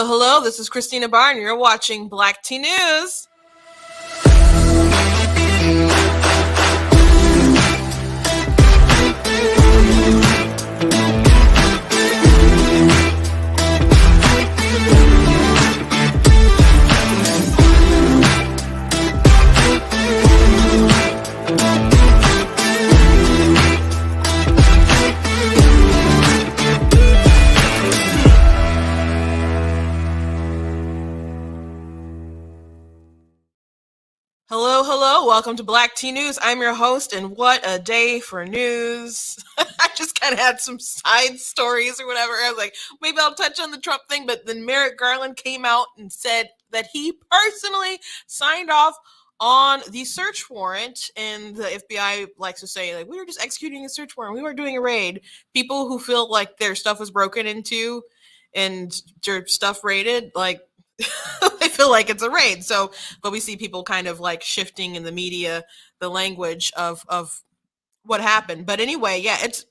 Hello, this is Christina Barr, and you're watching Black Tea News. Hello, welcome to Black Tea News. I'm your host, and what a day for news. I just kind of had some side stories or whatever. I was like, maybe I'll touch on the Trump thing, but then Merrick Garland came out and said that he personally signed off on the search warrant, and the FBI likes to say, like, we were just executing a search warrant. We weren't doing a raid. People who feel like their stuff was broken into and their stuff raided, like, they feel like it's a raid. So, but we see people kind of like shifting in the media, the language of what happened. But anyway, yeah, it's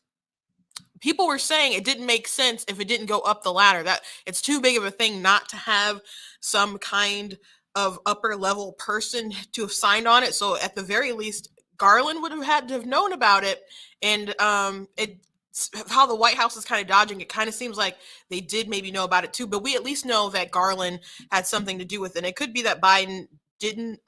people were saying it didn't make sense if it didn't go up the ladder, that it's too big of a thing not to have some kind of upper level person to have signed on it. So at the very least, Garland would have had to have known about it. And how the White House is kind of dodging it kind of seems like they did maybe know about it too, but we at least know that Garland had something to do with it. And it could be that Biden didn't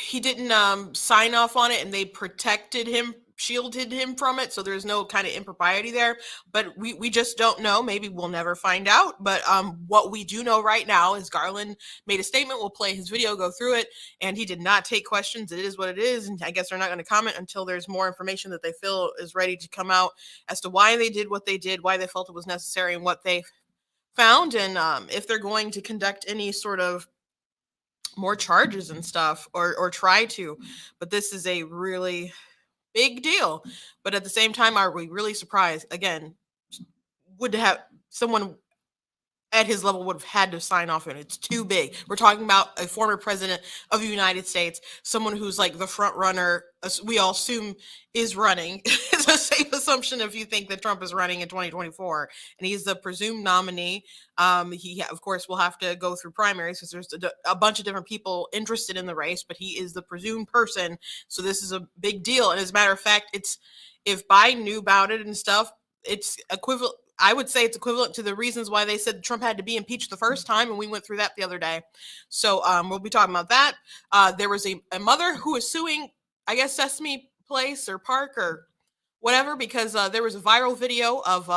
he didn't sign off on it, and they protected him, shielded him from it, so there's no kind of impropriety there. But we just don't know. Maybe we'll never find out. But what we do know right now is Garland made a statement. We'll play his video, go through it, and he did not take questions. It is what it is, and I guess they're not going to comment until there's more information that they feel is ready to come out as to why they did what they did, why they felt it was necessary, and what they found, and if they're going to conduct any sort of more charges and stuff, or try to. But this is a really big deal. But at the same time, are we really surprised? Again, would have someone at his level would have had to sign off on it. It's too big. We're talking about a former president of the United States, someone who's like the front runner, we all assume is running. It's a safe assumption if you think that Trump is running in 2024, and he's the presumed nominee. He, of course, will have to go through primaries because there's a bunch of different people interested in the race, but he is the presumed person. So this is a big deal. And as a matter of fact, if Biden knew about it and stuff, it's equivalent. I would say it's equivalent to the reasons why they said Trump had to be impeached the first time, and we went through that the other day. So we'll be talking about that. There was a mother who was suing, I guess, Sesame Place or Park or whatever, because there was a viral video of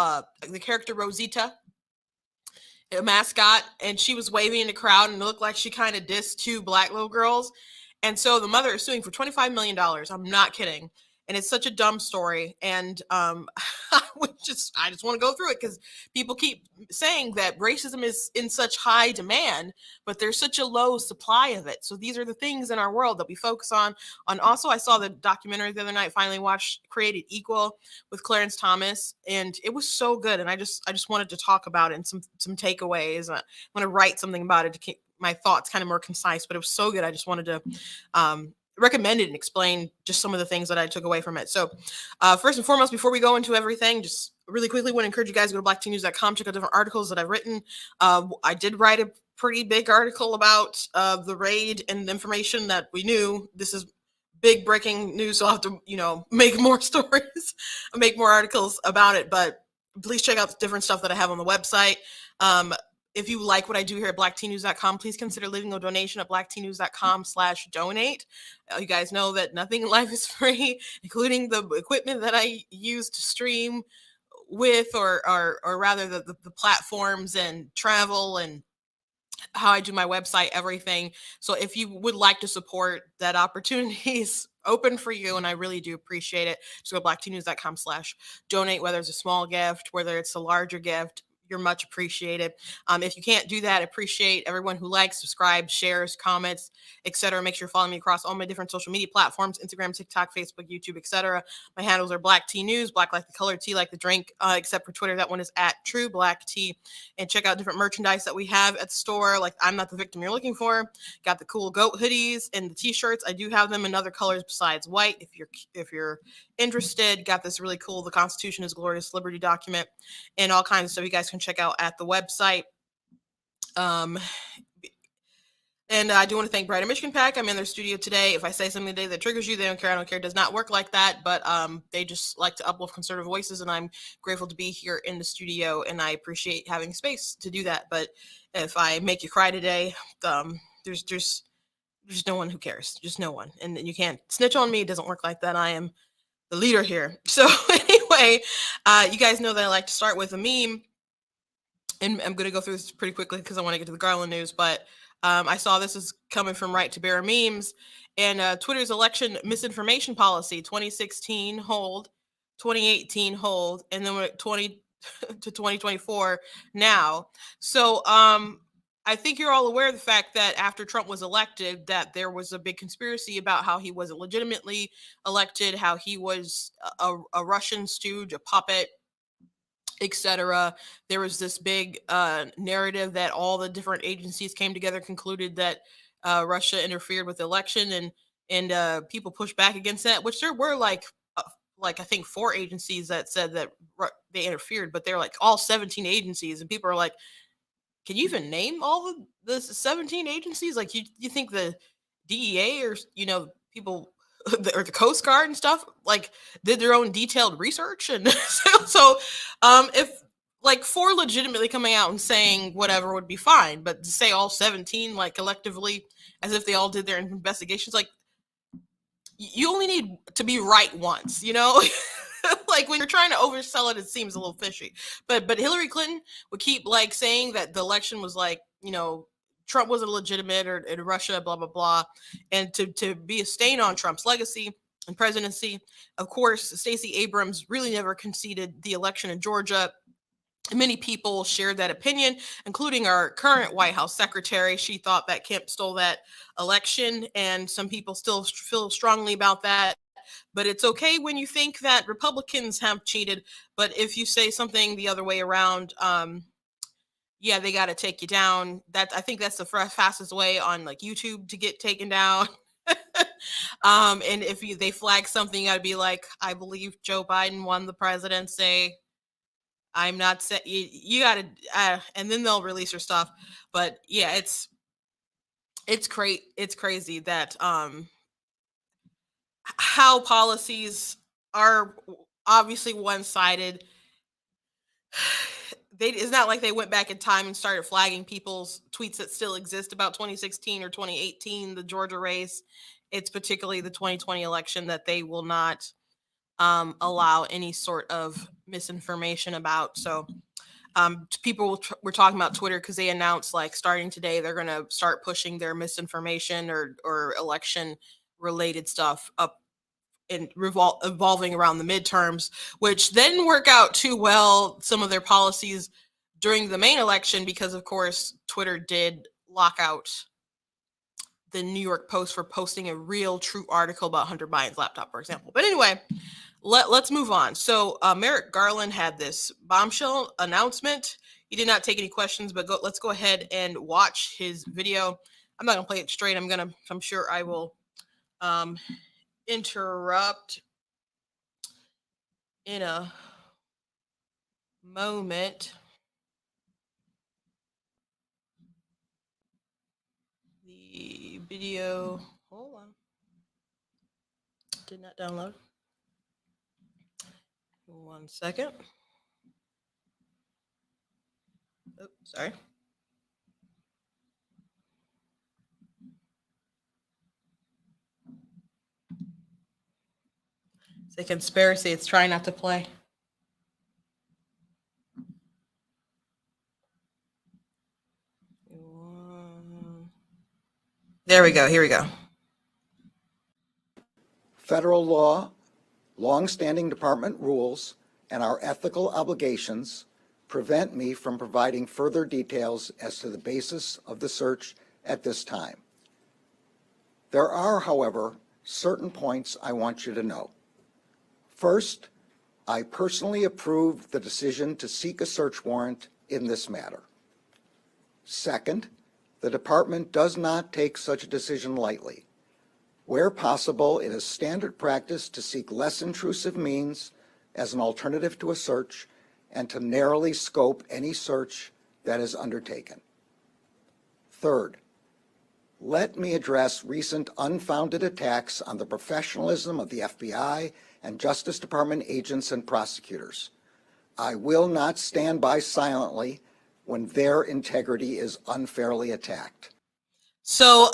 the character Rosita, a mascot, and she was waving in the crowd, and it looked like she kind of dissed two black little girls. And so the mother is suing for $25 million. I'm not kidding. And it's such a dumb story. And I just want to go through it because people keep saying that racism is in such high demand, but there's such a low supply of it. So these are the things in our world that we focus on. Also, I saw the documentary the other night, finally watched Created Equal with Clarence Thomas, and it was so good. And I just wanted to talk about it and some takeaways. I want to write something about it to keep my thoughts kind of more concise, but it was so good. I just wanted to recommend it and explain just some of the things that I took away from it. So first and foremost, before we go into everything, just really quickly want to encourage you guys to go to blacktnews.com, check out different articles that I've written. I did write a pretty big article about the raid and the information that we knew. This is big breaking news, so I'll have to, make more stories, make more articles about it. But please check out the different stuff that I have on the website. If you like what I do here at blacktnews.com, please consider leaving a donation at blacktnews.com/donate. You guys know that nothing in life is free, including the equipment that I use to stream with, or rather the platforms and travel and how I do my website, everything. So if you would like to support, that opportunity is open for you, and I really do appreciate it. Just go to blacktnews.com/donate, whether it's a small gift, whether it's a larger gift. You're much appreciated. If you can't do that, appreciate everyone who likes, subscribes, shares, comments, etc. Make sure you're following me across all my different social media platforms: Instagram, TikTok, Facebook, YouTube, etc. My handles are Black Tea News, black like the color, tea like the drink, except for Twitter. That one is at True Black Tea. And check out different merchandise that we have at the store, like I'm Not the Victim You're Looking For. Got the cool goat hoodies and the t-shirts. I do have them in other colors besides white. If you're interested, got this really cool The Constitution is Glorious Liberty document and all kinds of stuff you guys can check out at the website. And I do want to thank Brighter Michigan Pack. I'm in their studio today. If I say something today that triggers you, they don't care. I don't care. It does not work like that. But they just like to uplift conservative voices, and I'm grateful to be here in the studio, and I appreciate having space to do that. But if I make you cry today, there's no one who cares. Just no one. And you can't snitch on me. It doesn't work like that. I am the leader here. So anyway, you guys know that I like to start with a meme. And I'm going to go through this pretty quickly because I want to get to the Garland news. But I saw this is coming from Right to Bear Memes. And Twitter's election misinformation policy, 2016 hold, 2018 hold, and then we're at 20 to 2024 now. So I think you're all aware of the fact that after Trump was elected, that there was a big conspiracy about how he wasn't legitimately elected, how he was a Russian stooge, a puppet, etc. There was this big narrative that all the different agencies came together, concluded that Russia interfered with the election, and people pushed back against that. Which there were like I think 4 agencies that said that they interfered, but they're like all 17 agencies, and people are like, can you even name all the 17 agencies? Like you think the DEA or people or the Coast Guard and stuff like did their own detailed research? And so if like 4 legitimately coming out and saying whatever would be fine, but to say all 17 like collectively as if they all did their investigations, like you only need to be right once, like when you're trying to oversell it, it seems a little fishy. But Hillary Clinton would keep like saying that the election was like, Trump wasn't legitimate or in Russia, blah, blah, blah. And to be a stain on Trump's legacy and presidency. Of course, Stacey Abrams really never conceded the election in Georgia. Many people shared that opinion, including our current White House secretary. She thought that Kemp stole that election, and some people still feel strongly about that. But it's okay when you think that Republicans have cheated. But if you say something the other way around, yeah, they got to take you down. I think that's the fastest way on like YouTube to get taken down. And if they flag something, I'd be like, I believe Joe Biden won the presidency. I'm not saying you got to, and then they'll release your stuff. But yeah, it's crazy that how policies are obviously one-sided. It's not like they went back in time and started flagging people's tweets that still exist about 2016 or 2018, the Georgia race. It's particularly the 2020 election that they will not allow any sort of misinformation about. So people were talking about Twitter because they announced like starting today, they're going to start pushing their misinformation or election related stuff up and evolving around the midterms, which then work out too well some of their policies during the main election, because of course Twitter did lock out the New York Post for posting a real true article about Hunter Biden's laptop, for example. But anyway, let's move on. So Merrick Garland had this bombshell announcement. He did not take any questions, but let's go ahead and watch his video. I'm not gonna play it straight. I'm sure I will interrupt in a moment. The video, hold on, did not download. 1 second. Oh, sorry. It's a conspiracy. It's trying not to play. There we go. Here we go. Federal law, long-standing department rules, and our ethical obligations prevent me from providing further details as to the basis of the search at this time. There are, however, certain points I want you to know. First, I personally approved the decision to seek a search warrant in this matter. Second, the department does not take such a decision lightly. Where possible, it is standard practice to seek less intrusive means as an alternative to a search and to narrowly scope any search that is undertaken. Third, let me address recent unfounded attacks on the professionalism of the FBI and Justice Department agents and prosecutors. I will not stand by silently when their integrity is unfairly attacked. So,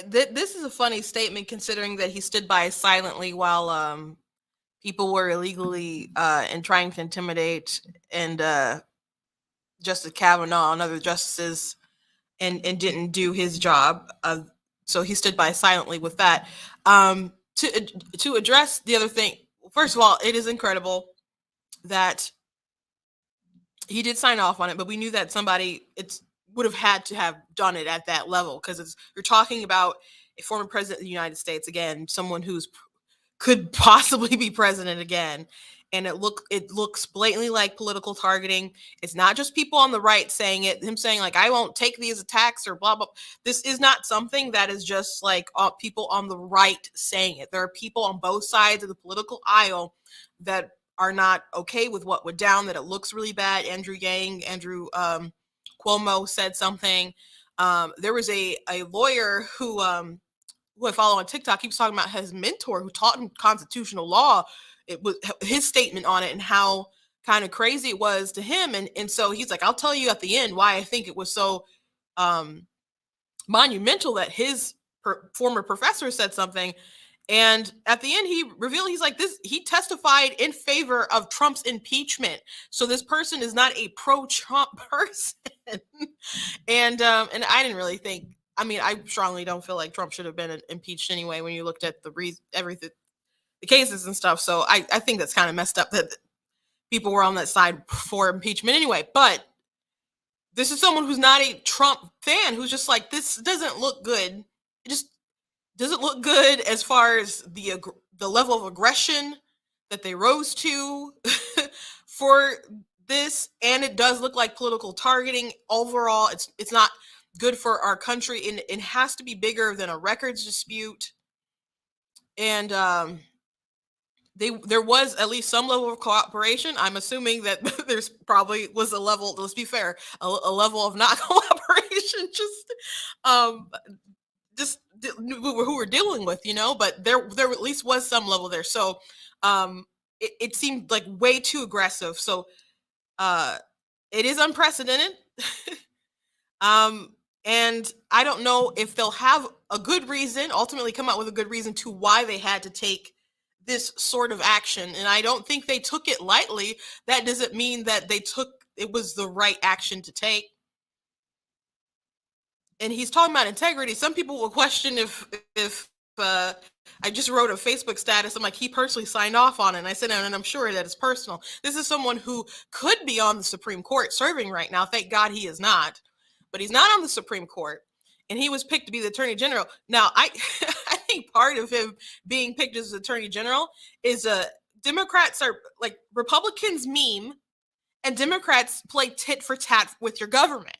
this is a funny statement considering that he stood by silently while people were illegally and trying to intimidate and Justice Kavanaugh and other justices and didn't do his job. So he stood by silently with that. To address the other thing, first of all, it is incredible that he did sign off on it, but we knew that somebody would have had to have done it at that level because you're talking about a former president of the United States, again, someone who's could possibly be president again. And it looks blatantly like political targeting. It's not just people on the right saying it, him saying like, I won't take these attacks or blah, blah. This is not something that is just like people on the right saying it. There are people on both sides of the political aisle that are not okay with what went down, that it looks really bad. Andrew Cuomo said something. There was a lawyer who I follow on TikTok. He was talking about his mentor who taught him constitutional law. It was his statement on it and how kind of crazy it was to him. And so he's like, I'll tell you at the end why I think it was so monumental that his former professor said something. And at the end, he revealed, he's like, he testified in favor of Trump's impeachment. So this person is not a pro-Trump person. And I didn't really think, I mean, I strongly don't feel like Trump should have been impeached anyway when you looked at everything, the cases and stuff. So I think that's kind of messed up that people were on that side for impeachment anyway. But this is someone who's not a Trump fan, who's just like, this doesn't look good. It just doesn't look good as far as the level of aggression that they rose to for this. And it does look like political targeting. Overall, it's not good for our country, and it has to be bigger than a records dispute. And there was at least some level of cooperation. I'm assuming that there's probably was a level, let's be fair, a level of not cooperation, just who we're dealing with, but there at least was some level there. So it seemed like way too aggressive. So it is unprecedented. And I don't know if they'll have a good reason, ultimately come out with a good reason to why they had to take this sort of action. And I don't think they took it lightly. That doesn't mean that it was the right action to take. And he's talking about integrity. Some people will question if I just wrote a Facebook status. I'm like, he personally signed off on it. And I said, and I'm sure that it's personal. This is someone who could be on the Supreme Court serving right now. Thank God he is not. But he's not on the Supreme Court, and he was picked to be the Attorney General. Now, I think part of him being picked as Attorney General is Democrats are like Republicans meme, and Democrats play tit for tat with your government.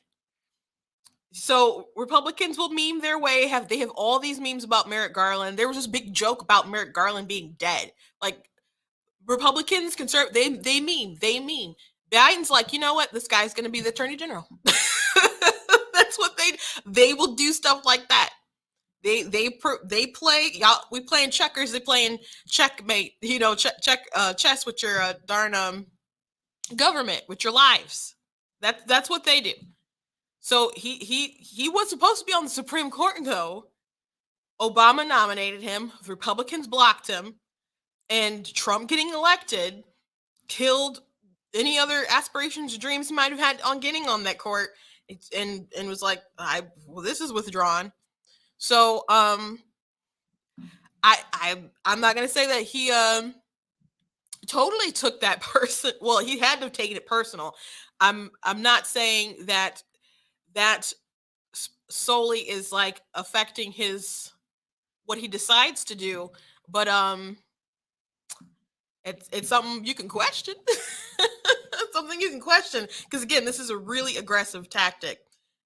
So Republicans will meme their way. They have all these memes about Merrick Garland. There was this big joke about Merrick Garland being dead. Like Republicans, they meme. Biden's like, you know what? This guy's going to be the Attorney General. That's what they will do stuff like that. They play, y'all, we playing checkers, they playing checkmate, chess with your darn government, with your lives. That's what they do. So he was supposed to be on the Supreme Court, though. Obama nominated him, Republicans blocked him, and Trump getting elected killed any other aspirations or dreams he might have had on getting on that court. And was like, this is withdrawn. So I'm not gonna say that he totally took that person. Well, he had to have taken it personal. I'm not saying that that solely is like affecting his what he decides to do, but it's something you can question. It's something you can question because again, this is a really aggressive tactic.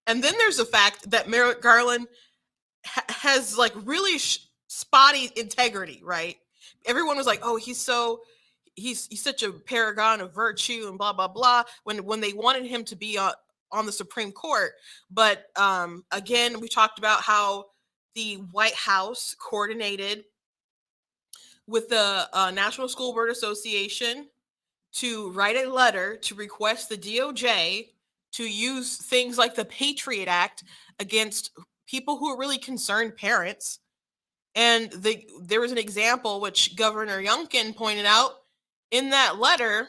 And then there's the fact that Merrick Garland has like really spotty integrity, right? Everyone was like, "Oh, he's such a paragon of virtue and blah blah blah." When they wanted him to be on the Supreme Court, but again, we talked about how the White House coordinated with the National School Board Association to write a letter to request the DOJ to use things like the Patriot Act against people who are really concerned parents. And there was an example which Governor Youngkin pointed out in that letter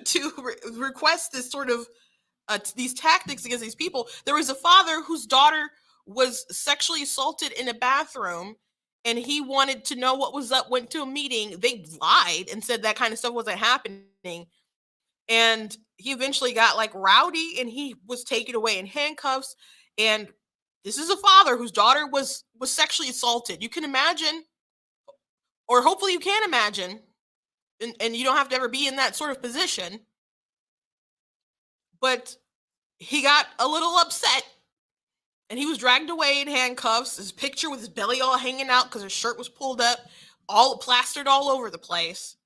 to request this sort of these tactics against these people. There was a father whose daughter was sexually assaulted in a bathroom, and he wanted to know what was up. Went to a meeting. They lied and said that kind of stuff wasn't happening, and he eventually got like rowdy, and he was taken away in handcuffs. And this is a father whose daughter was sexually assaulted. You can imagine, or hopefully you can imagine, and you don't have to ever be in that sort of position. But he got a little upset and he was dragged away in handcuffs. His picture with his belly all hanging out because his shirt was pulled up, all plastered all over the place,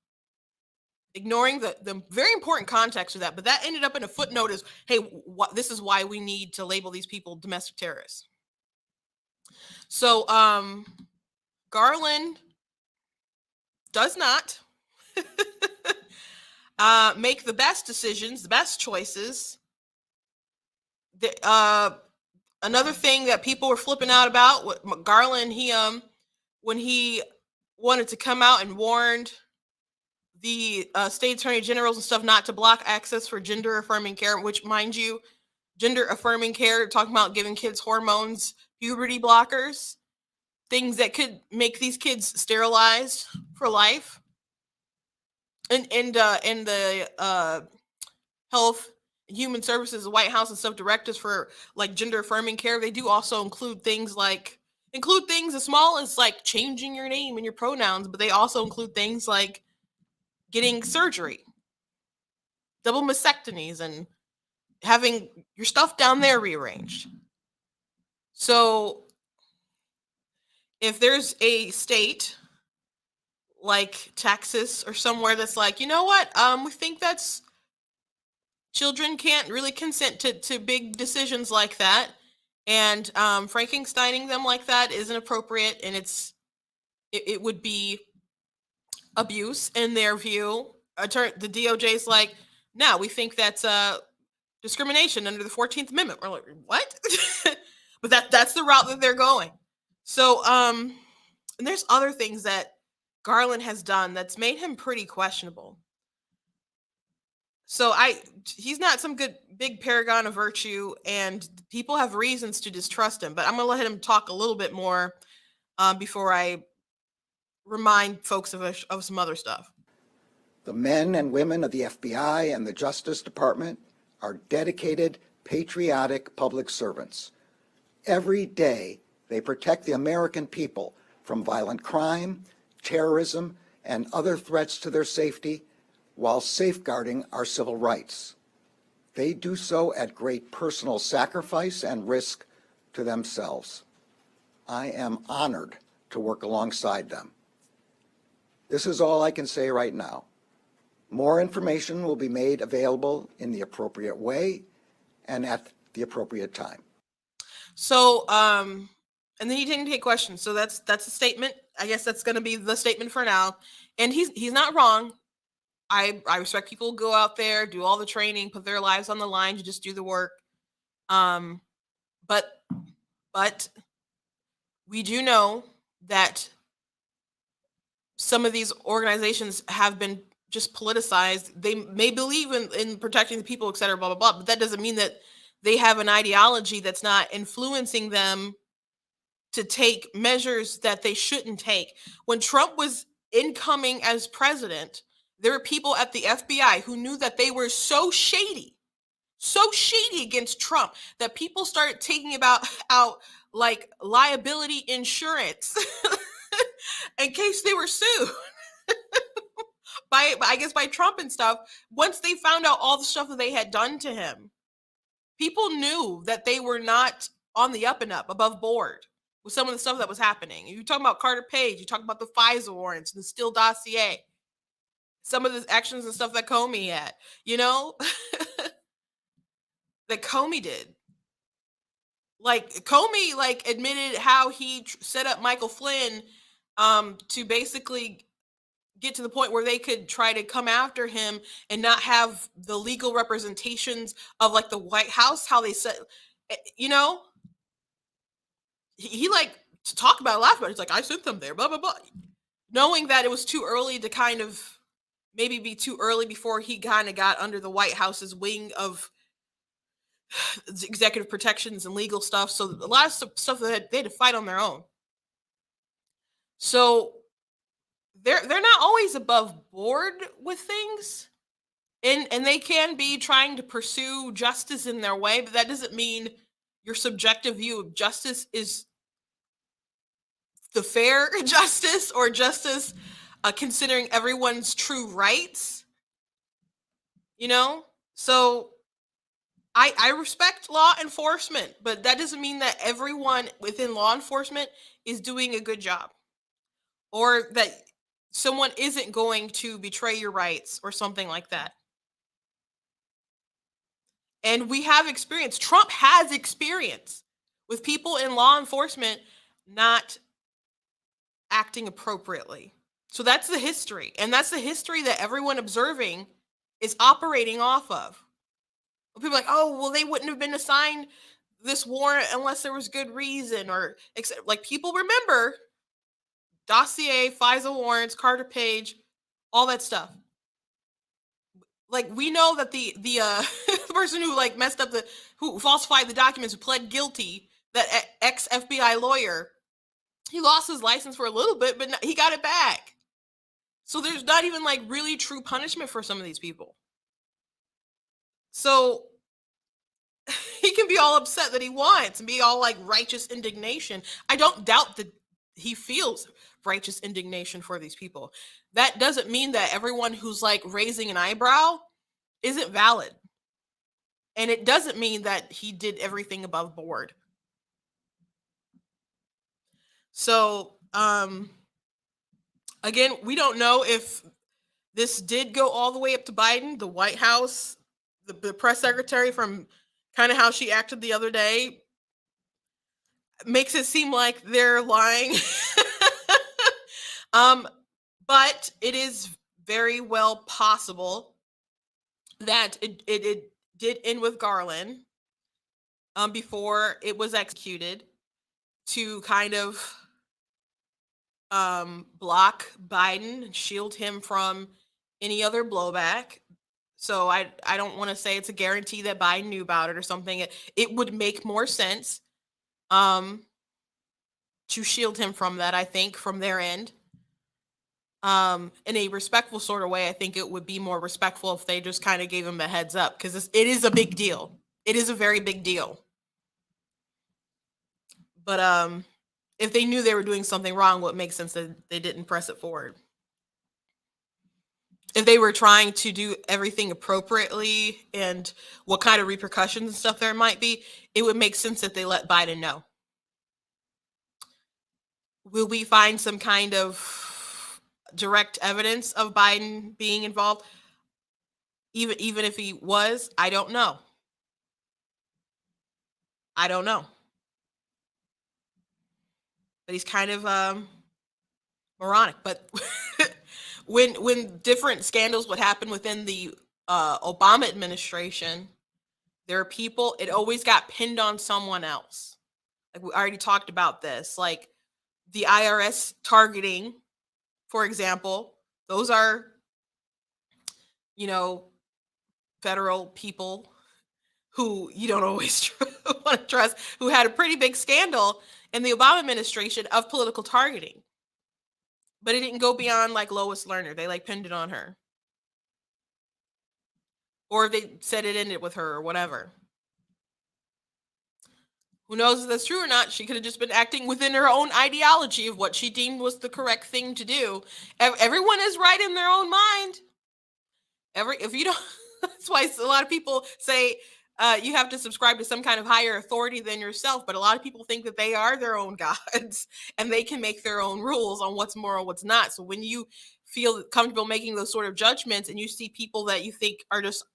ignoring the very important context of that. But that ended up in a footnote as, hey, this is why we need to label these people domestic terrorists. So Garland does not make the best decisions, the best choices. Another thing that people were flipping out about, what Garland, he when he wanted to come out and warned the state attorney generals and stuff not to block access for gender affirming care, which, mind you, gender affirming care, talking about giving kids hormones, puberty blockers, things that could make these kids sterilized for life. And the Health and Human Services, the White House and stuff, directives for like gender affirming care, they do also include things as small as like changing your name and your pronouns, but they also include things like getting surgery, double mastectomies, and having your stuff down there rearranged. So if there's a state like Texas or somewhere that's like, you know what, we think that's children can't really consent to big decisions like that, and Frankensteining them like that isn't appropriate, and it would be abuse in their view. The DOJ's like, no, we think that's discrimination under the 14th Amendment. We're like, what? But that's the route that they're going. So and there's other things that Garland has done that's made him pretty questionable. So he's not some good big paragon of virtue, and people have reasons to distrust him. But I'm gonna let him talk a little bit more before I remind folks of some other stuff. The men and women of the FBI and the Justice Department are dedicated, patriotic public servants. Every day, they protect the American people from violent crime, terrorism, and other threats to their safety, while safeguarding our civil rights. They do so at great personal sacrifice and risk to themselves. I am honored to work alongside them. This is all I can say right now. More information will be made available in the appropriate way and at the appropriate time. So, and then he didn't take questions. So that's a statement. I guess that's going to be the statement for now. And he's not wrong. I respect people who go out there, do all the training, put their lives on the line to just do the work. But we do know that some of these organizations have been just politicized. They may believe in protecting the people, et cetera, blah, blah, blah. But that doesn't mean that they have an ideology that's not influencing them to take measures that they shouldn't take. When Trump was incoming as president, there were people at the FBI who knew that they were so shady against Trump that people started taking out like liability insurance in case they were sued by, I guess, by Trump and stuff. Once they found out all the stuff that they had done to him, people knew that they were not on the up and up, above board with some of the stuff that was happening. You talk about Carter Page, you talk about the FISA warrants, the Steele dossier, some of the actions and stuff that Comey had, that Comey did. Like Comey, like admitted how he set up Michael Flynn to basically get to the point where they could try to come after him and not have the legal representations of like the White House, how they said, he like to talk about it, laugh about it. He's like, I sent them there, blah, blah, blah. Knowing that it was too early to kind of maybe be too early before he kind of got under the White House's wing of executive protections and legal stuff. So a lot of stuff that they had to fight on their own. So they're not always above board with things. And they can be trying to pursue justice in their way, but that doesn't mean your subjective view of justice is the fair justice or justice considering everyone's true rights. So I respect law enforcement, but that doesn't mean that everyone within law enforcement is doing a good job or that someone isn't going to betray your rights or something like that. And we have experience. Trump has experience with people in law enforcement not acting appropriately. So that's the history. And that's the history that everyone observing is operating off of. People are like, oh, well, they wouldn't have been assigned this warrant unless there was good reason, or like people remember dossier, FISA warrants, Carter Page, all that stuff. Like we know that the the person who like messed up who falsified the documents, who pled guilty, that ex FBI lawyer, he lost his license for a little bit, but he got it back. So there's not even like really true punishment for some of these people. So he can be all upset that he wants and be all like righteous indignation. I don't doubt that he feels righteous indignation for these people. That doesn't mean that everyone who's like raising an eyebrow isn't valid. And it doesn't mean that he did everything above board. So, again, we don't know if this did go all the way up to Biden. The White House, the press secretary, from kind of how she acted the other day, makes it seem like they're lying. But it is very well possible that it did end with Garland before it was executed to kind of block Biden and shield him from any other blowback. So I don't want to say it's a guarantee that Biden knew about it or something. It would make more sense to shield him from that, I think, from their end. In a respectful sort of way. I think it would be more respectful if they just kind of gave him a heads up, because it is a big deal. It is a very big deal. But if they knew they were doing something wrong, what makes sense that they didn't press it forward. If they were trying to do everything appropriately and what kind of repercussions and stuff there might be, it would make sense that they let Biden know. Will we find some kind of direct evidence of Biden being involved? Even if he was, I don't know. But he's kind of moronic. But when different scandals would happen within the Obama administration, there are people, it always got pinned on someone else. Like we already talked about this, like the IRS targeting, for example. Those are, federal people who you don't always want to trust, who had a pretty big scandal in the Obama administration of political targeting. But it didn't go beyond like Lois Lerner. They like pinned it on her. Or they said it ended with her or whatever. Who knows if that's true or not? She could have just been acting within her own ideology of what she deemed was the correct thing to do. Everyone is right in their own mind. If you don't, that's why a lot of people say you have to subscribe to some kind of higher authority than yourself. But a lot of people think that they are their own gods and they can make their own rules on what's moral, what's not. So when you feel comfortable making those sort of judgments and you see people that you think are just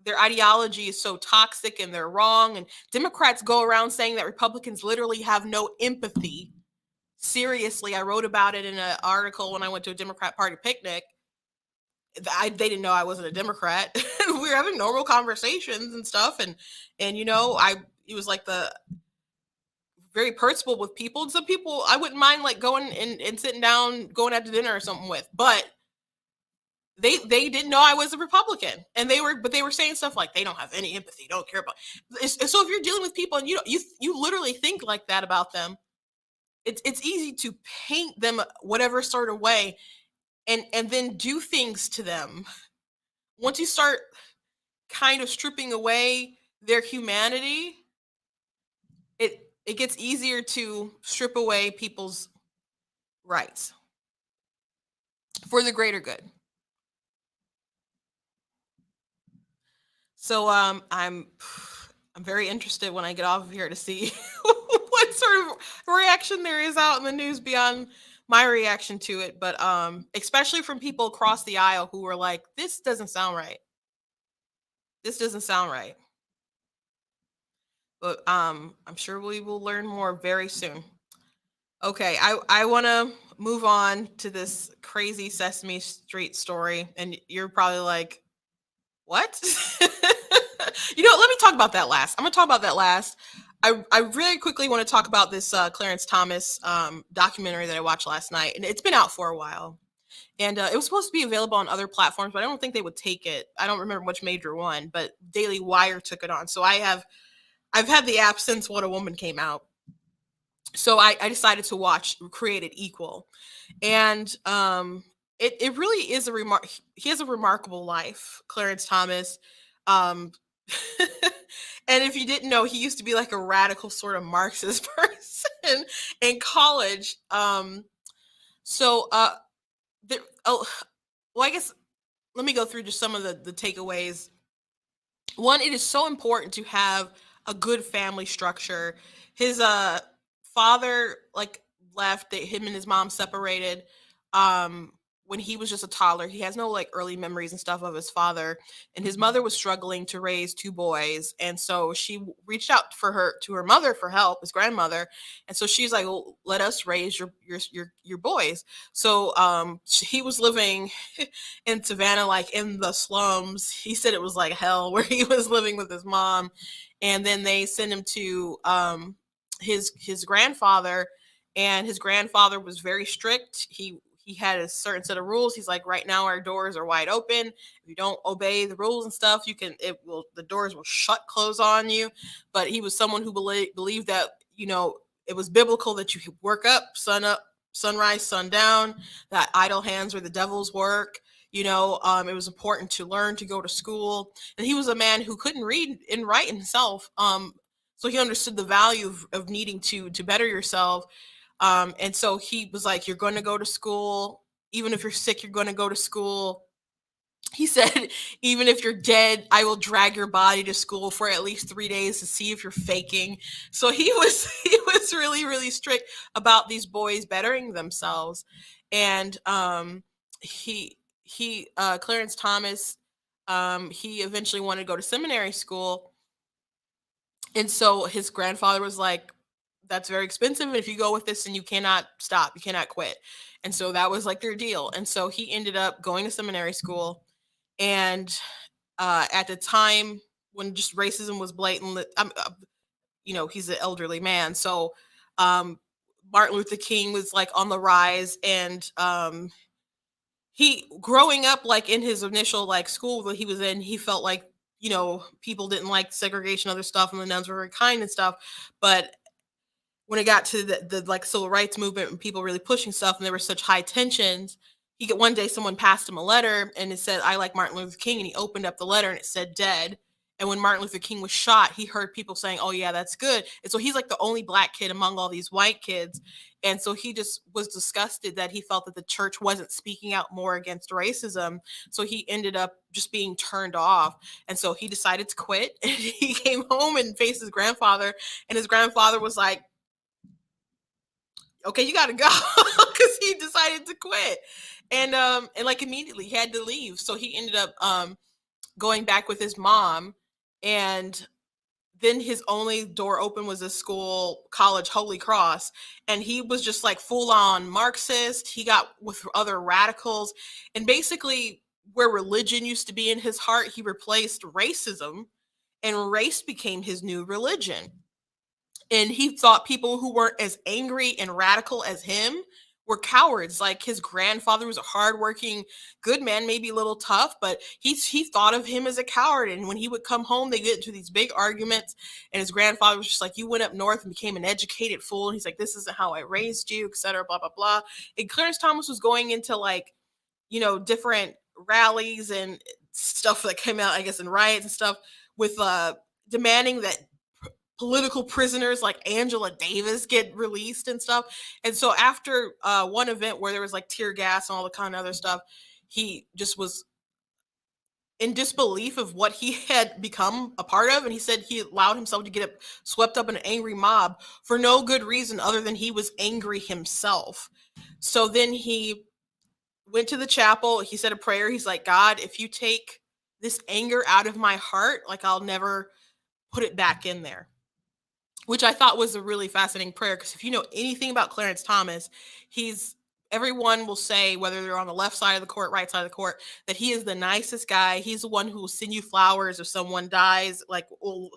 their ideology is so toxic and they're wrong, and Democrats go around saying that Republicans literally have no empathy. Seriously, I wrote about it in an article when I went to a Democrat Party picnic. They didn't know I wasn't a Democrat. We were having normal conversations and stuff, and it was like the very personable with people, and some people I wouldn't mind like going and sitting down, going out to dinner or something with, but they didn't know I was a Republican, and they were saying stuff like they don't have any empathy, don't care about. So if you're dealing with people and you literally think like that about them, it's easy to paint them whatever sort of way, and then do things to them. Once you start kind of stripping away their humanity, it gets easier to strip away people's rights for the greater good. So I'm very interested when I get off of here to see what sort of reaction there is out in the news beyond my reaction to it, but especially from people across the aisle who were like, this doesn't sound right. This doesn't sound right. But I'm sure we will learn more very soon. Okay, I want to move on to this crazy Sesame Street story, and you're probably like, what? Let me talk about that last. I'm gonna talk about that last. I really quickly want to talk about this Clarence Thomas documentary that I watched last night, and it's been out for a while, and it was supposed to be available on other platforms, but I don't think they would take it. I don't remember which major one, but Daily Wire took it on. So I've had the app since What a Woman came out. So I decided to watch Created Equal, and it really is he has a remarkable life, Clarence Thomas. Um, and if you didn't know, he used to be like a radical sort of Marxist person in college. So there, oh, well, I guess let me go through just some of the takeaways. One, it is so important to have a good family structure. His father like left, him and his mom separated when he was just a toddler. He has no like early memories and stuff of his father, and his mother was struggling to raise two boys, and so she reached out to her mother for help, his grandmother, and so she's like, well, let us raise your boys. So he was living in Savannah, like in the slums. He said it was like hell where he was living with his mom, and then they sent him to his grandfather, and his grandfather was very strict. He had a certain set of rules. He's like, right now our doors are wide open. If you don't obey the rules and stuff, the doors will close on you. But he was someone who believed that, it was biblical that you work up, sunrise, sundown, that idle hands were the devil's work. It was important to learn, to go to school. And he was a man who couldn't read and write himself. So he understood the value of needing to better yourself. And so he was like, you're going to go to school. Even if you're sick, you're going to go to school. He said, even if you're dead, I will drag your body to school for at least 3 days to see if you're faking. So he was really, really strict about these boys bettering themselves. And Clarence Thomas, he eventually wanted to go to seminary school. And so his grandfather was like, that's very expensive. And if you go with this, then you cannot stop, you cannot quit. And so that was like their deal. And so he ended up going to seminary school. And at the time when just racism was blatant, he's an elderly man. So Martin Luther King was like on the rise. And he growing up like in his initial like school that he was in, he felt like people didn't like segregation, other stuff, and the nuns were very kind and stuff. But when it got to the like civil rights movement and people really pushing stuff, and there were such high tensions, he got one day someone passed him a letter and it said, "I like Martin Luther King," and he opened up the letter and it said "dead." And when Martin Luther King was shot, he heard people saying, "Oh yeah, that's good." And so he's like the only black kid among all these white kids. And so he just was disgusted that he felt that the church wasn't speaking out more against racism. So he ended up just being turned off. And so he decided to quit. And he came home and faced his grandfather. And his grandfather was like, "Okay, you got to go," because he decided to quit. And like immediately he had to leave. So he ended up going back with his mom. And then his only door open was a school, college, Holy Cross. And he was just like full on Marxist. He got with other radicals. And basically, where religion used to be in his heart, he replaced racism, and race became his new religion. And he thought people who weren't as angry and radical as him were cowards. Like his grandfather was a hardworking, good man, maybe a little tough, but he thought of him as a coward. And when he would come home, they get into these big arguments. And his grandfather was just like, "You went up north and became an educated fool." And he's like, "This isn't how I raised you," etc. Blah blah blah. And Clarence Thomas was going into like different rallies and stuff that came out, I guess, in riots and stuff, with demanding that political prisoners like Angela Davis get released and stuff. And so after one event where there was like tear gas and all the kind of other stuff, he just was in disbelief of what he had become a part of. And he said he allowed himself to get swept up in an angry mob for no good reason other than he was angry himself. So then he went to the chapel. He said a prayer. He's like, "God, if you take this anger out of my heart, like I'll never put it back in there." Which I thought was a really fascinating prayer, because if you know anything about Clarence Thomas, he's everyone will say, whether they're on the left side of the court, right side of the court, that he is the nicest guy. He's the one who will send you flowers if someone dies. Like will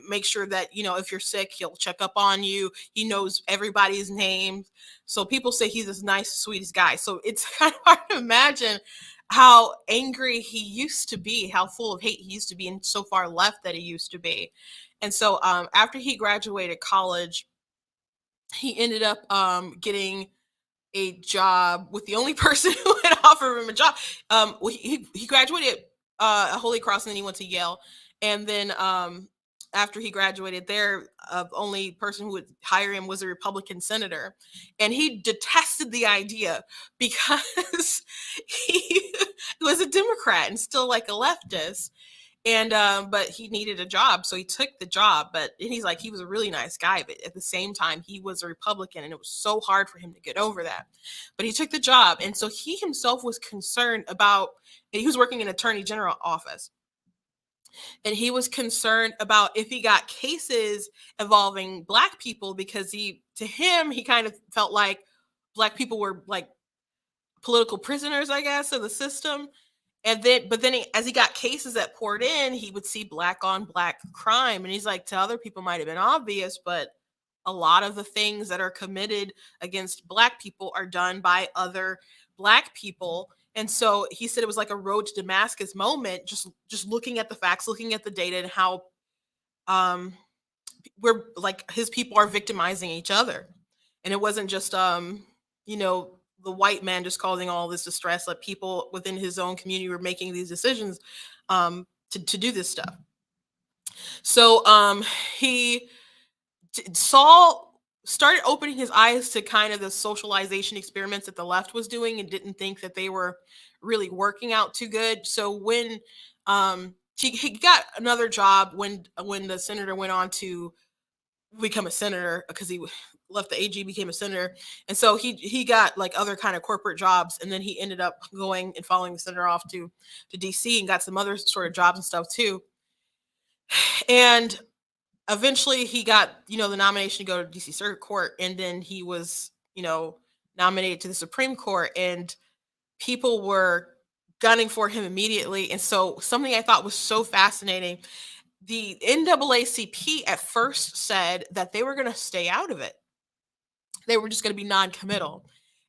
make sure that if you're sick, he'll check up on you. He knows everybody's name. So people say he's this nice, sweetest guy. So it's kind of hard to imagine how angry he used to be, how full of hate he used to be, and so far left that he used to be. And so after he graduated college, he ended up getting a job with the only person who had offered him a job. He graduated at Holy Cross, and then he went to Yale. And then after he graduated there, the only person who would hire him was a Republican senator. And he detested the idea because he was a Democrat and still like a leftist. And but he needed a job, so he took the job. But and he's like, he was a really nice guy, but at the same time he was a Republican, and it was so hard for him to get over that. But he took the job. And so he himself was concerned about, he was working in attorney general office, and he was concerned about if he got cases involving black people, because to him he kind of felt like black people were like political prisoners, I guess, of the system. And then, but then as he got cases that poured in, he would see black on black crime. And he's like, to other people might have been obvious, but a lot of the things that are committed against black people are done by other black people. And so he said it was like a road to Damascus moment, just looking at the facts, looking at the data, and how we're like his people are victimizing each other. And it wasn't just you know the white man just causing all this distress, like people within his own community were making these decisions to do this stuff. So he saw started opening his eyes to kind of the socialization experiments that the left was doing, and didn't think that they were really working out too good. So when he got another job when the senator went on to become a senator, because he left the AG, became a senator. And so he got like other kind of corporate jobs, and then he ended up going and following the senator off to DC, and got some other sort of jobs and stuff too. And eventually he got the nomination to go to DC Circuit Court, and then he was nominated to the Supreme Court, and people were gunning for him immediately. And so something I thought was so fascinating, the NAACP at first said that they were going to stay out of it. They were just going to be non-committal.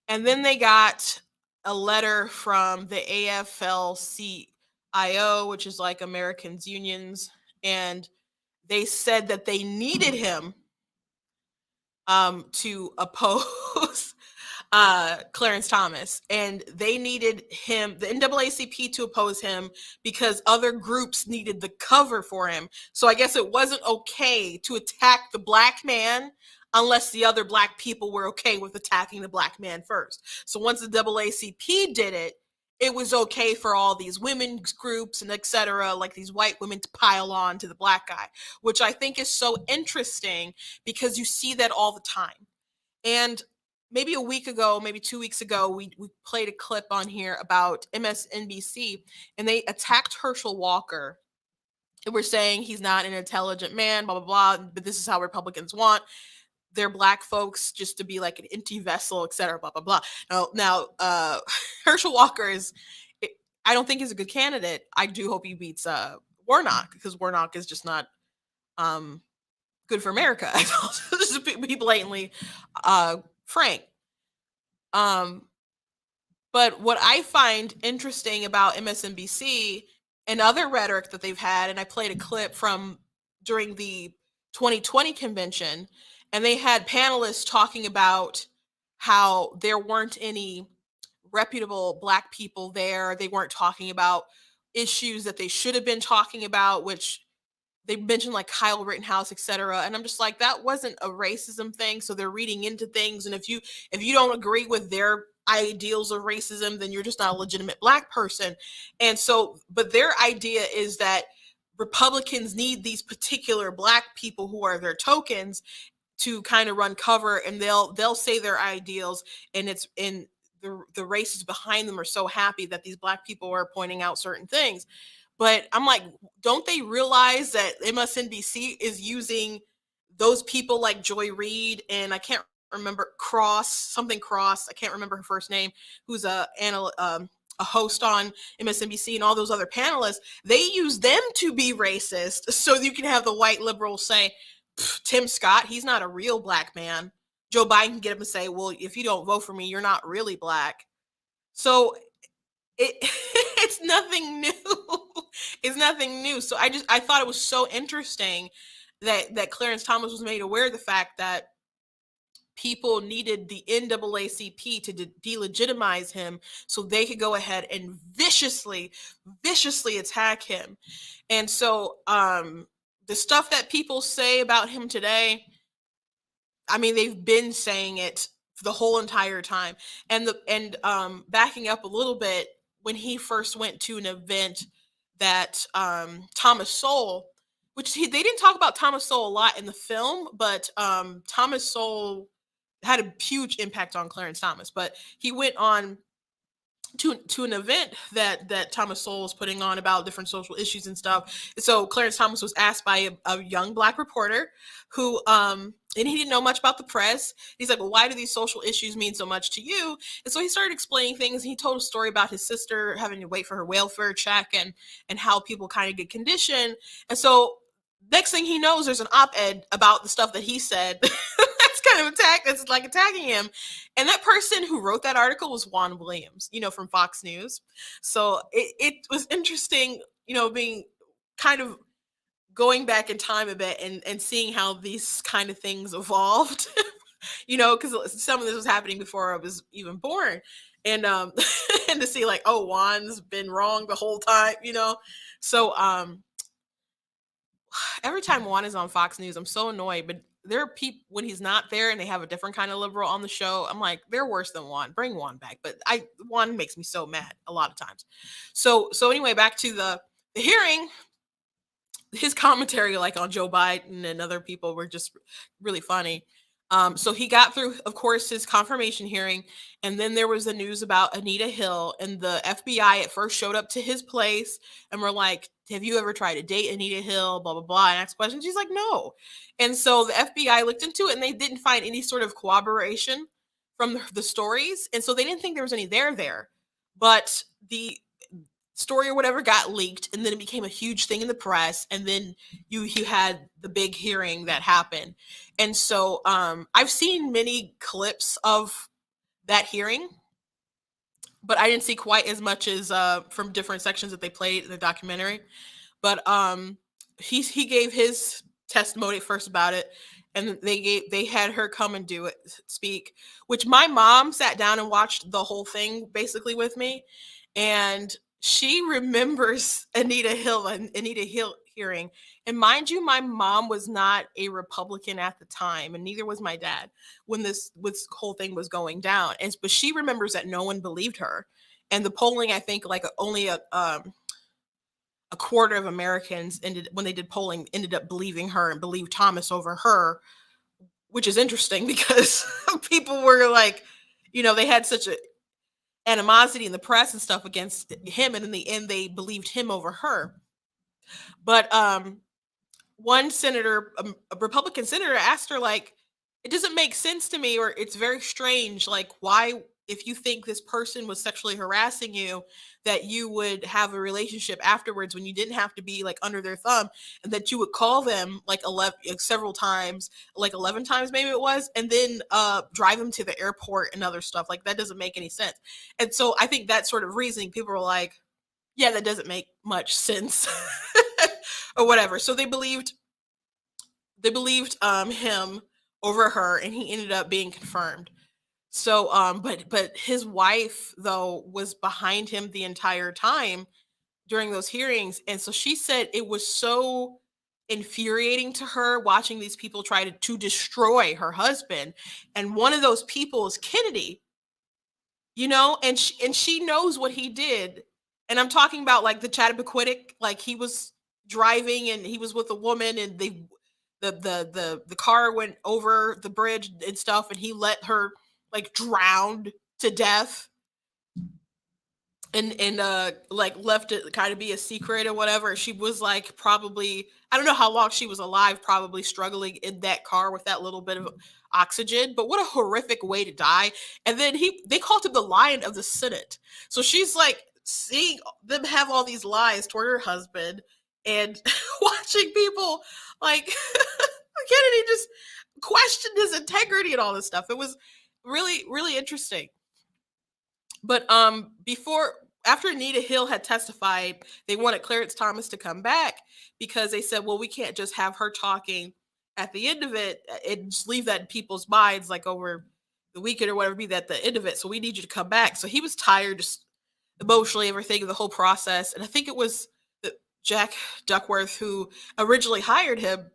And then they got a letter from the AFL-CIO, IO, which is like Americans Unions, and they said that they needed him to oppose Clarence Thomas, and they needed him, the NAACP, to oppose him because other groups needed the cover for him. So I guess it wasn't okay to attack the black man unless the other black people were okay with attacking the black man first. So once the NAACP did it, it was okay for all these women's groups and etc., like these white women, to pile on to the black guy, which I think is so interesting because you see that all the time. And maybe a week ago, maybe 2 weeks ago, we played a clip on here about MSNBC, and they attacked Herschel Walker. And we're saying he's not an intelligent man, blah, blah, blah, but this is how Republicans want their black folks, just to be like an empty vessel, et cetera, blah, blah, blah. Now, Herschel Walker is, I don't think he's a good candidate. I do hope he beats Warnock, because Warnock is just not good for America. Just to be blatantly frank. But what I find interesting about MSNBC and other rhetoric that they've had, and I played a clip from during the 2020 convention, and they had panelists talking about how there weren't any reputable black people there. They weren't talking about issues that they should have been talking about, which they mentioned like Kyle Rittenhouse, etc. And I'm just like, that wasn't a racism thing. So they're reading into things. And if you don't agree with their ideals of racism, then you're just not a legitimate black person. And so, but their idea is that Republicans need these particular black people who are their tokens to kind of run cover, and they'll say their ideals, and it's in the races behind them are so happy that these black people are pointing out certain things. But I'm like, don't they realize that MSNBC is using those people like Joy Reid, and I can't remember Cross, I can't remember her first name, who's a host on MSNBC, and all those other panelists. They use them to be racist, so you can have the white liberals say, Tim Scott, he's not a real black man. Joe Biden can get up and say, well, if you don't vote for me, you're not really black. So it's nothing new. It's nothing new. So I thought it was so interesting that Clarence Thomas was made aware of the fact that people needed the NAACP to delegitimize him so they could go ahead and viciously attack him. And so the stuff that people say about him today, I mean, they've been saying it the whole entire time. And backing up a little bit, when he first went to an event that Thomas Sowell, which they didn't talk about Thomas Sowell a lot in the film, but Thomas Sowell had a huge impact on Clarence Thomas. But he went on to an event that Thomas Sowell was putting on about different social issues and stuff. So Clarence Thomas was asked by a young black reporter who and he didn't know much about the press. He's like, well, why do these social issues mean so much to you? And so he started explaining things. He told a story about his sister having to wait for her welfare check, and how people kind of get conditioned. And so next thing he knows, there's an op-ed about the stuff that he said. Kind of it's like attacking him. And that person who wrote that article was Juan Williams, from Fox News. So it was interesting, being kind of going back in time a bit and seeing how these kind of things evolved, because some of this was happening before I was even born. And and to see like, oh, Juan's been wrong the whole time, So every time Juan is on Fox News, I'm so annoyed. But there are people when he's not there and they have a different kind of liberal on the show. I'm like, they're worse than Juan. Bring Juan back. But Juan makes me so mad a lot of times. So anyway, back to the hearing. His commentary, like on Joe Biden and other people, were just really funny. So he got through, of course, his confirmation hearing, and then there was the news about Anita Hill, and the FBI at first showed up to his place and were like, have you ever tried to date Anita Hill, blah, blah, blah, and asked questions. She's like, no. And so the FBI looked into it, and they didn't find any sort of corroboration from the stories, and so they didn't think there was any there. But the story or whatever got leaked, and then it became a huge thing in the press, and then you had the big hearing that happened. And so I've seen many clips of that hearing, but I didn't see quite as much as from different sections that they played in the documentary. But he gave his testimony first about it, and they had her come and do it, speak, which my mom sat down and watched the whole thing basically with me, and she remembers Anita Hill hearing. And mind you, my mom was not a Republican at the time, and neither was my dad when this whole thing was going down. And but she remembers that no one believed her, and the polling, I think, like only a quarter of Americans ended when they did polling ended up believing her and believed Thomas over her, which is interesting because people were like, they had such a animosity in the press and stuff against him, and in the end they believed him over her. But one senator, a Republican senator, asked her, like, it doesn't make sense to me, or it's very strange, like, why, if you think this person was sexually harassing you, that you would have a relationship afterwards when you didn't have to be like under their thumb, and that you would call them like 11, like, several times, like 11 times maybe it was, and then drive them to the airport and other stuff. Like, that doesn't make any sense. And so I think that sort of reasoning, people were like, yeah, that doesn't make much sense. Or whatever. So they believed him over her, and he ended up being confirmed. So but his wife though was behind him the entire time during those hearings, and so she said it was so infuriating to her watching these people try to destroy her husband, and one of those people is Kennedy, and she knows what he did. And I'm talking about like the Chappaquiddick, like he was driving and he was with a woman, and the car went over the bridge and stuff, and he let her like drowned to death, and like left it kind of be a secret or whatever. She was like, probably, I don't know how long she was alive, probably struggling in that car with that little bit of oxygen. But what a horrific way to die. And then they called him the Lion of the Senate. So she's like seeing them have all these lies toward her husband, and watching people like Kennedy just questioned his integrity and all this stuff. It was really, really interesting. But before after Anita Hill had testified, they wanted Clarence Thomas to come back, because they said, well, we can't just have her talking at the end of it and just leave that in people's minds, like over the weekend or whatever, be that the end of it. So we need you to come back. So he was tired, just emotionally, everything, the whole process. And I think it was Jack Duckworth who originally hired him.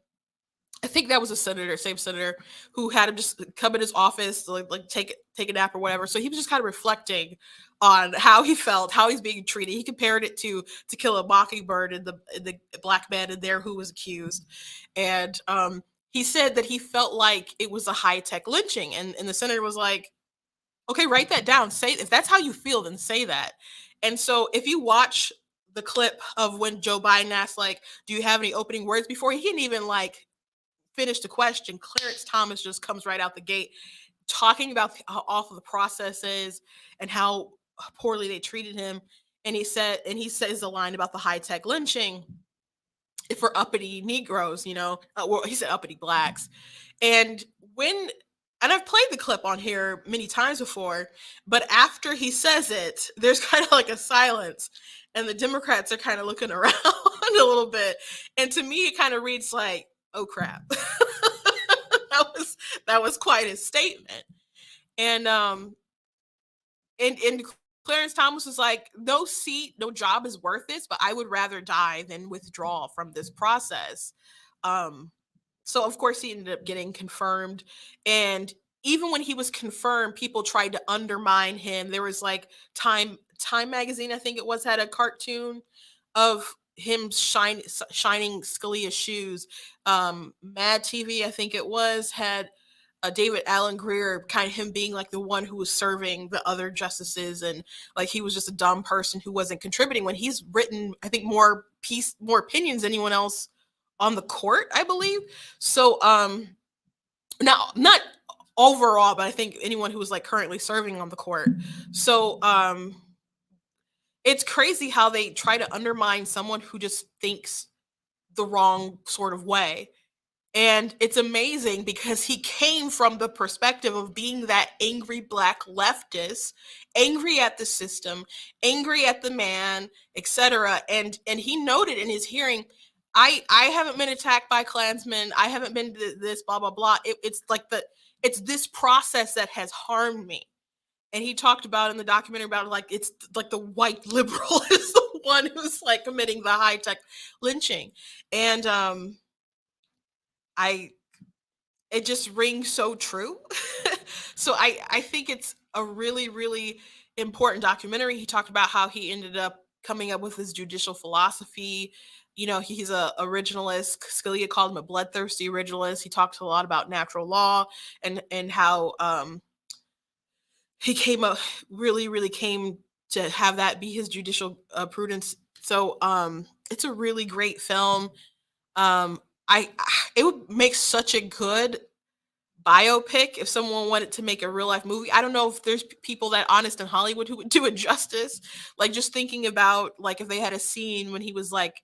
I think that was a senator, same senator, who had him just come in his office, like take a nap or whatever. So he was just kind of reflecting on how he felt, how he's being treated. He compared it To Kill a Mockingbird, and the black man in there who was accused, and he said that he felt like it was a high tech lynching, and the senator was like, okay, write that down. Say, if that's how you feel, then say that. And so if you watch the clip of when Joe Biden asked, like, do you have any opening words, before he didn't even like finish the question, Clarence Thomas just comes right out the gate talking about how awful the process is and how poorly they treated him. And he says the line about the high tech lynching for uppity Negroes, well, he said uppity blacks. And when, and I've played the clip on here many times before, but after he says it, there's kind of like a silence, and the Democrats are kind of looking around a little bit. And to me, it kind of reads like, oh crap. that was quite a statement. And and Clarence Thomas was like, no seat, no job is worth this, but I would rather die than withdraw from this process. So of course he ended up getting confirmed. And even when he was confirmed, people tried to undermine him. There was like Time magazine, I think it was, had a cartoon of him shining Scalia's shoes. Mad TV, I think it was, had David Allen Greer, kind of him being like the one who was serving the other justices, and like he was just a dumb person who wasn't contributing, when he's written, I think, more opinions than anyone else on the court, I believe. So now, not overall, but I think anyone who was like currently serving on the court. So it's crazy how they try to undermine someone who just thinks the wrong sort of way. And it's amazing because he came from the perspective of being that angry black leftist, angry at the system, angry at the man, etc. And he noted in his hearing, I haven't been attacked by Klansmen. I haven't been this blah blah blah. It's like it's this process that has harmed me. And he talked about in the documentary about like it's like the white liberal is the one who's like committing the high tech lynching. And I it just rings so true. So I think it's a really really important documentary. He talked about how he ended up coming up with his judicial philosophy. You know, he's a originalist. Scalia called him a bloodthirsty originalist. He talks a lot about natural law and how he came up really really came to have that be his judicial prudence. So it's a really great film. I it would make such a good biopic if someone wanted to make a real life movie. I don't know if there's people that honest in Hollywood who would do it justice. Like just thinking about like if they had a scene when he was like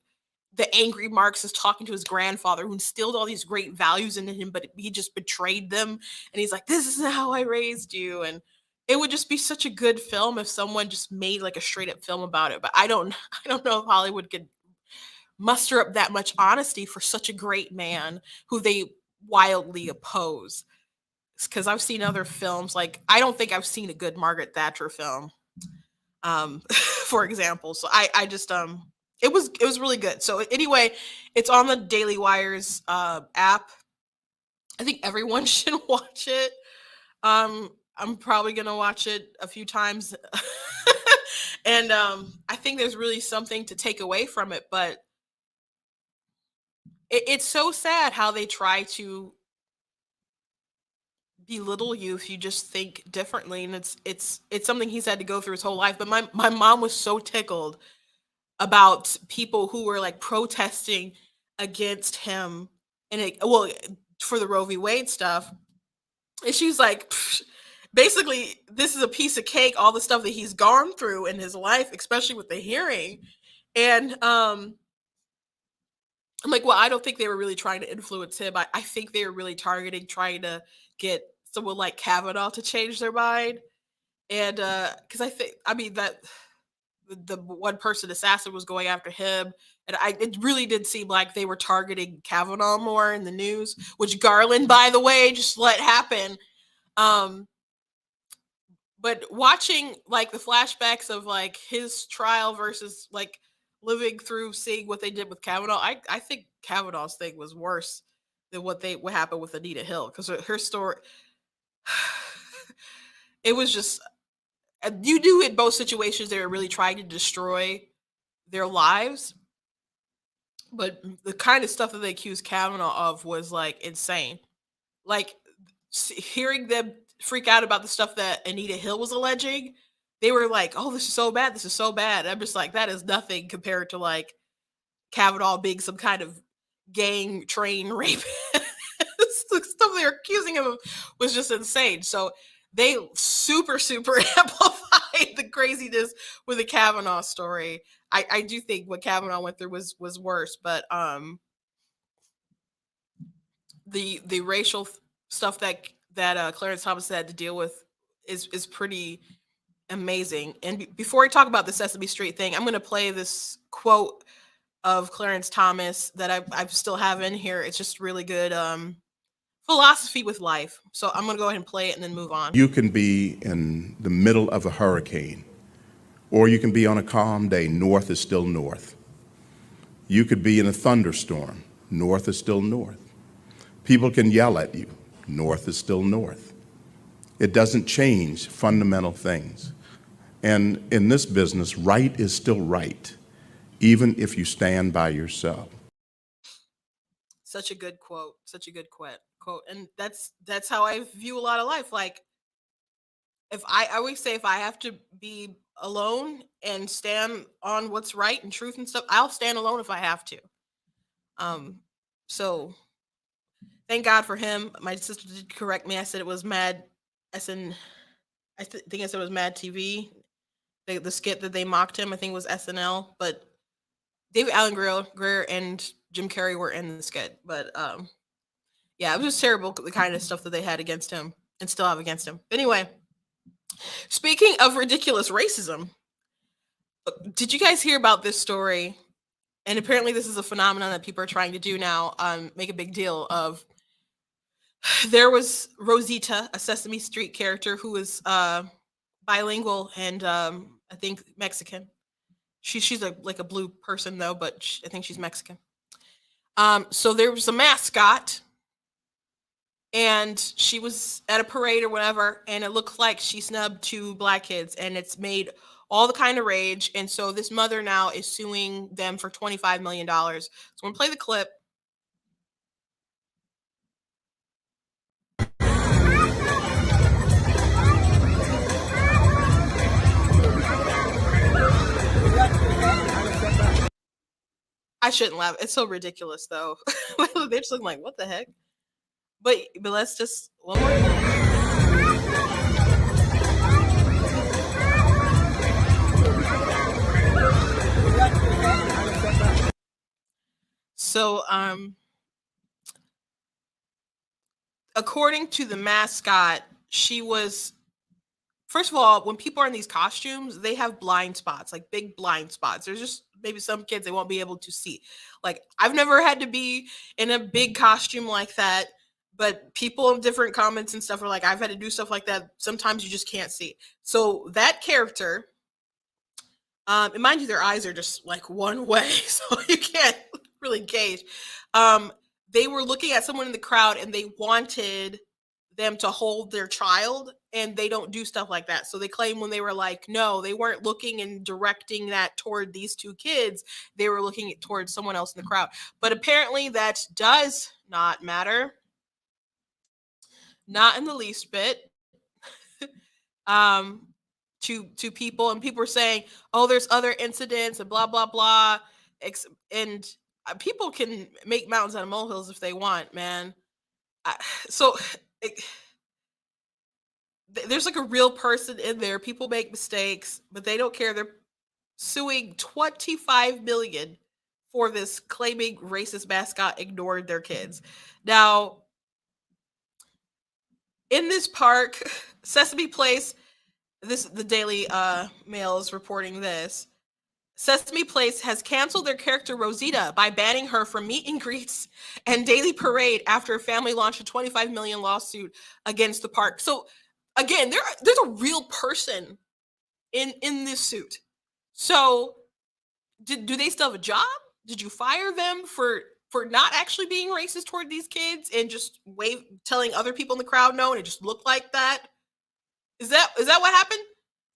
the angry Marxist talking to his grandfather who instilled all these great values into him, but he just betrayed them. And he's like, "This isn't how I raised you." And it would just be such a good film if someone just made like a straight up film about it. But I don't know if Hollywood could muster up that much honesty for such a great man who they wildly oppose. Because I've seen other films, like I don't think I've seen a good Margaret Thatcher film, for example. So I just it was really good. So anyway, it's on the Daily Wire's app. I think everyone should watch it. I'm probably gonna watch it a few times, and I think there's really something to take away from it. But it's so sad how they try to belittle you if you just think differently, and it's something he's had to go through his whole life. But my mom was so tickled about people who were like protesting against him and for the Roe v. Wade stuff. And she's like, "Pfft, basically, this is a piece of cake, all the stuff that he's gone through in his life, especially with the hearing." And I'm like, well, I don't think they were really trying to influence him. I think they were really targeting trying to get someone like Kavanaugh to change their mind. And because I think, I mean, that the one person assassin was going after him. And it really did seem like they were targeting Kavanaugh more in the news, which Garland, by the way, just let happen. Um, but watching like the flashbacks of like his trial versus like living through seeing what they did with Kavanaugh, I think Kavanaugh's thing was worse than what happened with Anita Hill because her story, it was just you knew in both situations they were really trying to destroy their lives, but the kind of stuff that they accused Kavanaugh of was like insane. Like hearing them freak out about the stuff that Anita Hill was alleging, they were like, "Oh, this is so bad. This is so bad." I'm just like, that is nothing compared to like Kavanaugh being some kind of gang train rapist. The stuff they're accusing him of was just insane. So they super, super amplified the craziness with the Kavanaugh story. I do think what Kavanaugh went through was worse, but the racial stuff that Clarence Thomas had to deal with is pretty amazing. And before we talk about the Sesame Street thing, I'm going to play this quote of Clarence Thomas that I still have in here. It's just really good philosophy with life. So I'm going to go ahead and play it and then move on. You can be in the middle of a hurricane, or you can be on a calm day. North is still north. You could be in a thunderstorm. North is still north. People can yell at you. North is still north. It doesn't change fundamental things. And in this business, right is still right, even if you stand by yourself. Such a good quote. Such a good quote. And that's how I view a lot of life. Like if I always say if I have to be alone and stand on what's right and truth and stuff, I'll stand alone if I have to. So thank God for him. My sister did correct me. I said it was Mad SN. Think I said it was Mad TV. The skit that they mocked him, I think it was SNL. But David Allen Greer and Jim Carrey were in the skit. But Yeah, it was just terrible, the kind of stuff that they had against him and still have against him. Anyway, speaking of ridiculous racism, did you guys hear about this story? And apparently this is a phenomenon that people are trying to do now, make a big deal of. There was Rosita, a Sesame Street character who was bilingual and I think Mexican. She's like a blue person though, but I think she's Mexican. So there was a mascot, and she was at a parade or whatever, and it looked like she snubbed two black kids, and it's made all the kind of rage. And so this mother now is suing them for $25 million. So I'm gonna play the clip. I shouldn't laugh. It's so ridiculous though. They're just looking like, what the heck? But let's just one more. So according to the mascot, she was, first of all, when people are in these costumes, they have blind spots, like big blind spots. There's just maybe some kids they won't be able to see. Like, I've never had to be in a big costume like that, but people in different comments and stuff are like, I've had to do stuff like that. Sometimes you just can't see. So that character, and mind you, their eyes are just like one way, so you can't really gauge. They were looking at someone in the crowd and they wanted them to hold their child, and they don't do stuff like that. So they claim when they were like, no, they weren't looking and directing that toward these two kids. They were looking towards someone else in the crowd. But apparently that does not matter. Not in the least bit. To people, and people are saying, oh, there's other incidents and blah blah blah, and people can make mountains out of molehills if they want, man. So there's like a real person in there. People make mistakes, but they don't care. They're suing 25 million for this, claiming racist mascot ignored their kids. Now, in this park, Sesame Place, the Daily Mail is reporting this. Sesame Place has canceled their character Rosita by banning her from meet and greets and daily parade after a family launched a 25 million lawsuit against the park. So again, there's a real person in this suit. So do they still have a job? Did you fire them for not actually being racist toward these kids and just telling other people in the crowd no, and it just looked like that? Is that what happened?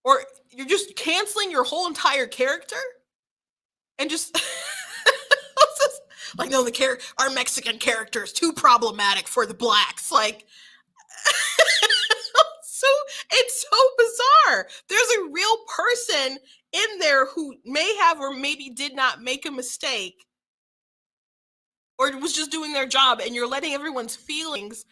Or you're just canceling your whole entire character? And just like, no, our Mexican character is too problematic for the blacks. Like, so it's so bizarre. There's a real person in there who may have or maybe did not make a mistake or was just doing their job, and you're letting everyone's feelings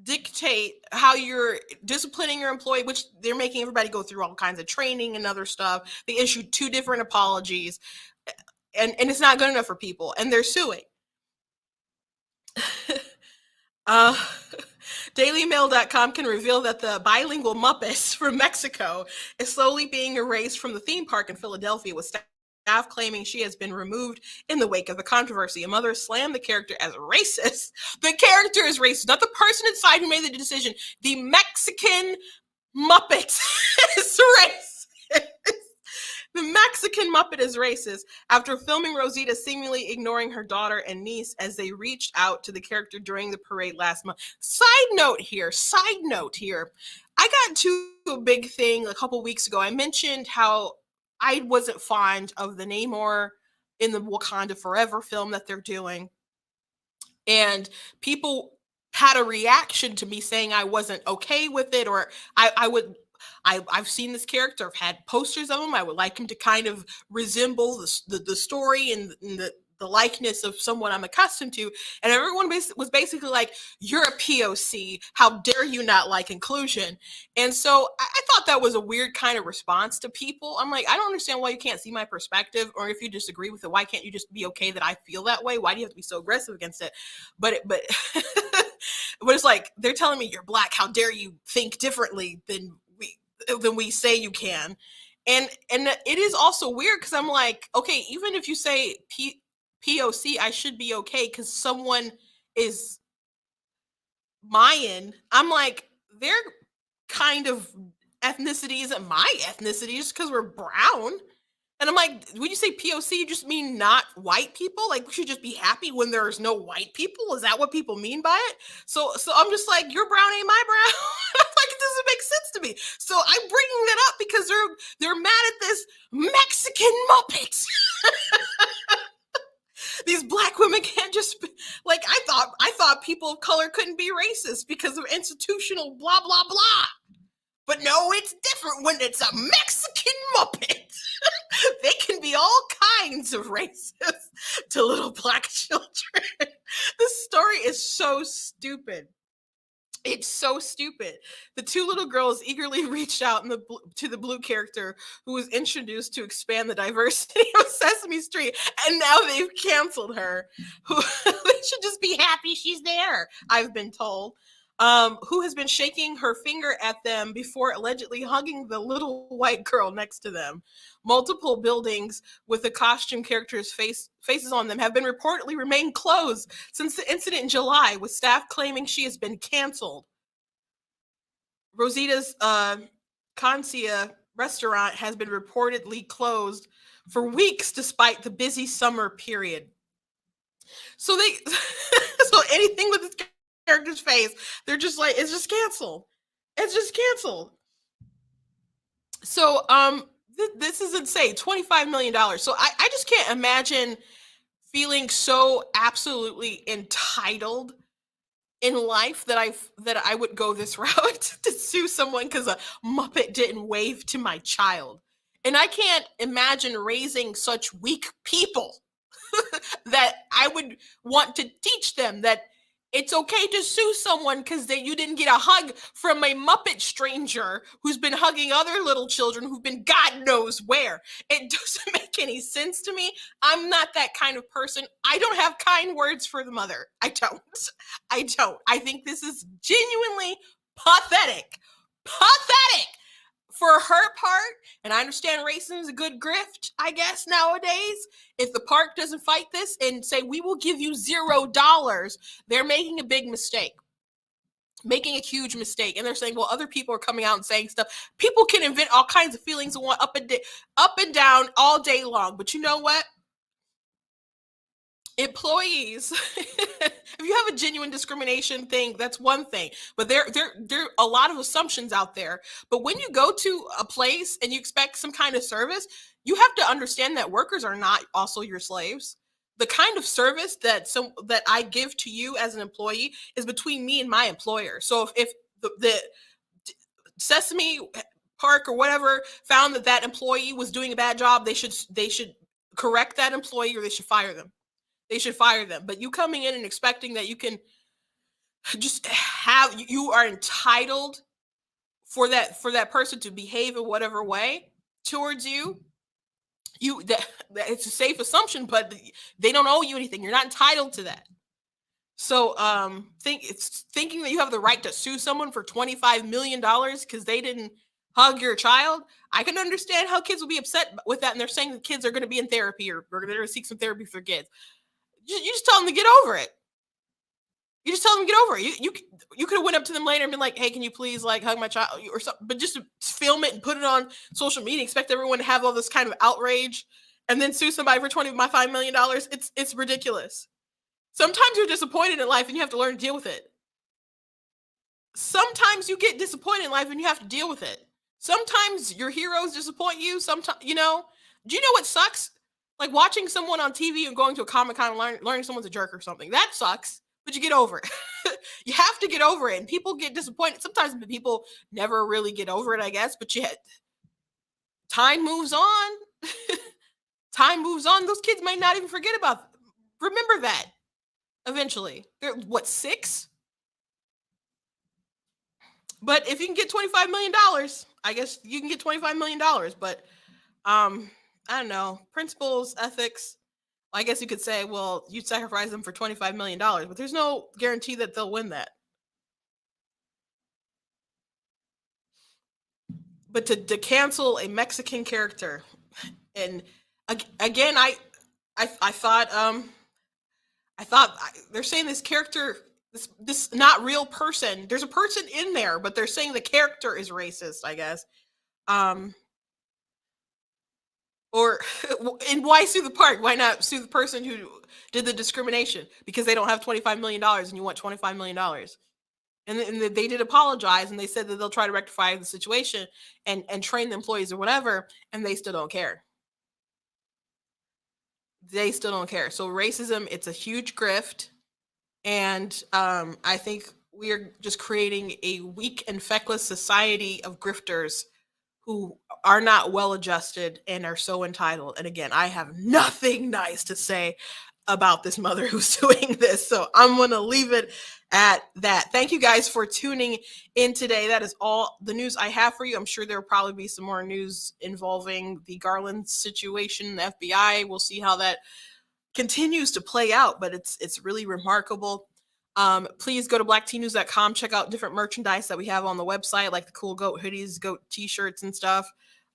dictate how you're disciplining your employee, which they're making everybody go through all kinds of training and other stuff. They issued 2 different apologies, and it's not good enough for people, and they're suing. DailyMail.com can reveal that the bilingual Muppets from Mexico is slowly being erased from the theme park in Philadelphia, with staff claiming she has been removed in the wake of the controversy. A mother slammed the character as racist. The character is racist, not the person inside who made the decision. The Mexican Muppet is racist. The Mexican Muppet is racist after filming Rosita seemingly ignoring her daughter and niece as they reached out to the character during the parade last month. Side note here. I got into a big thing a couple weeks ago. I mentioned how I wasn't fond of the Namor in the Wakanda Forever film that they're doing. And people had a reaction to me saying I wasn't okay with it, or I've seen this character. I've had posters of him. I would like him to kind of resemble the story and the likeness of someone I'm accustomed to. And everyone was basically like, you're a POC. How dare you not like inclusion? And so I thought that was a weird kind of response to people. I'm like, I don't understand why you can't see my perspective, or if you disagree with it, why can't you just be okay that I feel that way? Why do you have to be so aggressive against it? But But it's like they're telling me you're black. How dare you think differently than we say you can? And it is also weird because I'm like, okay, even if you say POC, I should be okay because someone is Mayan. I'm like, their kind of ethnicity isn't my ethnicity just because we're brown. And I'm like, when you say POC, you just mean not white people? Like, we should just be happy when there's no white people? Is that what people mean by it? So I'm just like, your brown ain't my brown. I'm like, it doesn't make sense to me. So I'm bringing that up because they're mad at this Mexican Muppet. These black women can't just like I thought people of color couldn't be racist because of institutional blah blah blah. But no, it's different when it's a Mexican Muppet. They can be all kinds of racist to little black children. This story is so stupid. It's so stupid. The two little girls eagerly reached out to the blue character who was introduced to expand the diversity of Sesame Street, and now they've canceled her. Who they should just be happy she's there, I've been told. Who has been shaking her finger at them before allegedly hugging the little white girl next to them. Multiple buildings with the costume characters' faces on them have been reportedly remained closed since the incident in July, with staff claiming she has been canceled. Rosita's Consia restaurant has been reportedly closed for weeks despite the busy summer period. So so anything with this character's face, they're just like, it's just canceled. It's just canceled. So this is insane. $25 million. So I just can't imagine feeling so absolutely entitled in life that I would go this route to sue someone because a Muppet didn't wave to my child. And I can't imagine raising such weak people that I would want to teach them that it's okay to sue someone because you didn't get a hug from a Muppet stranger who's been hugging other little children who've been God knows where. It doesn't make any sense to me. I'm not that kind of person. I don't have kind words for the mother. I don't. I think this is genuinely pathetic. Pathetic for her part. And I understand racism is a good grift, I guess, nowadays. If the park doesn't fight this and say, we will give you $0, they're making a big mistake, making a huge mistake. And they're saying, well, other people are coming out and saying stuff. People can invent all kinds of feelings and want up and down all day long. But you know what? Employees, if you have a genuine discrimination thing, that's one thing. But there are a lot of assumptions out there. But when you go to a place and you expect some kind of service, you have to understand that workers are not also your slaves. The kind of service that I give to you as an employee is between me and my employer. So if the Sesame Park or whatever found that employee was doing a bad job, they should correct that employee, or they should fire them. They should fire them. But you coming in and expecting that you can just you are entitled for that person to behave in whatever way towards you. That it's a safe assumption, but they don't owe you anything. You're not entitled to that. So thinking that you have the right to sue someone for $25 million because they didn't hug your child. I can understand how kids will be upset with that, and they're saying the kids are going to be in therapy or they're going to seek some therapy for kids. You just tell them to get over it. You just tell them to get over it. You could have went up to them later and been like, hey, can you please like hug my child or something? But just to film it and put it on social media, expect everyone to have all this kind of outrage and then sue somebody for $25 million. It's ridiculous. Sometimes you're disappointed in life and you have to learn to deal with it. Sometimes you get disappointed in life and you have to deal with it. Sometimes your heroes disappoint you. Sometimes, do you know what sucks? Like watching someone on TV and going to a Comic-Con and learning someone's a jerk or something. That sucks, but you get over it. You have to get over it. And people get disappointed. Sometimes people never really get over it, I guess, but time moves on. Time moves on. Those kids might not even remember that eventually. They're, 6? But if you can get $25 million, I guess you can get $25 million. But I don't know, principles, ethics. I guess you could say, well, you'd sacrifice them for $25 million, but there's no guarantee that they'll win that. but to cancel a Mexican character, and again, I thought they're saying this character, this not real person. There's a person in there, but they're saying the character is racist, I guess. Or and why sue the park? Why not sue the person who did the discrimination? Because they don't have $25 million and you want $25 million. And they did apologize, and they said that they'll try to rectify the situation and train the employees or whatever, and they still don't care. They still don't care. So racism, it's a huge grift, and I think we are just creating a weak and feckless society of grifters who are not well adjusted and are so entitled. And again, I have nothing nice to say about this mother who's doing this. So I'm going to leave it at that. Thank you guys for tuning in today. That is all the news I have for you. I'm sure there'll probably be some more news involving the Garland situation, the FBI. We'll see how that continues to play out, but it's really remarkable. Please go to blacktnews.com, check out different merchandise that we have on the website, like the cool goat hoodies, goat t-shirts and stuff.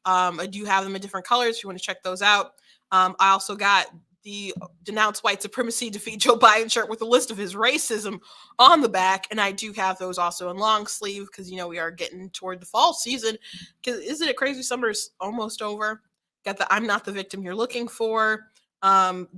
I do have them in different colors if you want to check those out. I also got the Denounce White Supremacy, Defeat Joe Biden shirt with a list of his racism on the back. And I do have those also in long sleeve because, you know, we are getting toward the fall season. Because isn't it crazy? Summer's almost over. Got the I'm Not the Victim You're Looking For.